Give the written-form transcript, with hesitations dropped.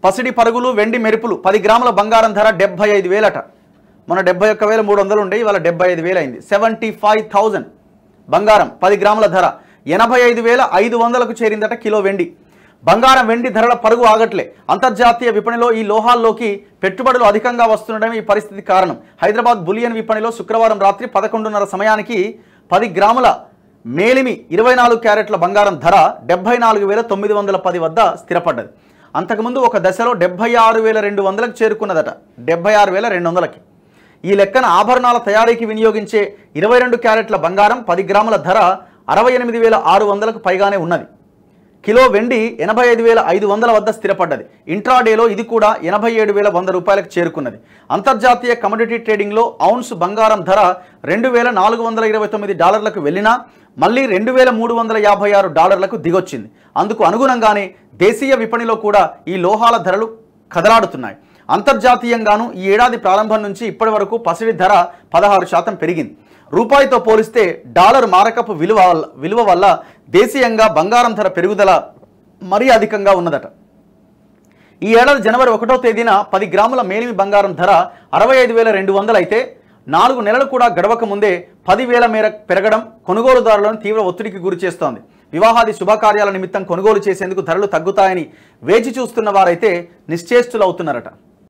పసిడి పరుగులు వెండి మెరుపులు 10 గ్రాముల బంగారం ధర 75,000 అట. మన 71,300 ఉండే ఇవాళ 75,000 అయింది. 75,000 బంగారం 10 గ్రాముల ధర 85,500కు చేరిందట కిలో వెండి. బంగారం వెండి ధరల పరుగు ఆగట్లే. అంతర్జాతీయ విపణిలో ఈ లోహాల్లోకి పెట్టుబడులు అధికంగా వస్తుండడం ఈ పరిస్థితి కారణం. హైదరాబాద్ బులియన్ విపణిలో శుక్రవారం రాత్రి 11:30 సమయానికి 10 గ్రాముల మేలిమి 24 క్యారెట్ల బంగారం ధర 74,910 వద్ద స్థిరపడ్డది. అంతకుముందు ఒక దశలో 76,200కు చేరుకున్నదట. 76,200కి. ఈ లెక్కన ఆభరణాల తయారీకి వినియోగించే 22 క్యారెట్ల బంగారం 10 గ్రాముల ధర 68,600కు పైగానే ఉన్నది. కిలో వెండి 85,500 వద్ద స్థిరపడ్డది. ఇంట్రాడేలో ఇది కూడా 87,100 రూపాయలకు చేరుకున్నది. అంతర్జాతీయ కమోడిటీ ట్రేడింగ్లో ఔన్స్ బంగారం ధర $2,429కు వెళ్ళినా మళ్ళీ $2,356కు దిగొచ్చింది. అందుకు అనుగుణంగానే దేశీయ విపణిలో కూడా ఈ లోహాల ధరలు కదలాడుతున్నాయి. అంతర్జాతీయంగానూ ఈ ఏడాది ప్రారంభం నుంచి ఇప్పటి వరకు పసిడి ధర 16% పెరిగింది. రూపాయితో పోలిస్తే డాలర్ మారకపు విలువ వల్ల దేశీయంగా బంగారం ధర పెరుగుదల మరీ అధికంగా ఉన్నదట. ఈ ఏడాది జనవరి 1వ తేదీన 10 గ్రాముల మేలిమి బంగారం ధర 65,200 అయితే 4 నెలలు కూడా గడవక ముందే 10,000 మేర పెరగడం కొనుగోలుదారులను తీవ్ర ఒత్తిడికి గురి చేస్తోంది. వివాహాది శుభకార్యాల నిమిత్తం కొనుగోలు చేసేందుకు ధరలు తగ్గుతాయని వేచి చూస్తున్న వారైతే నిశ్చేష్టులవుతున్నారట.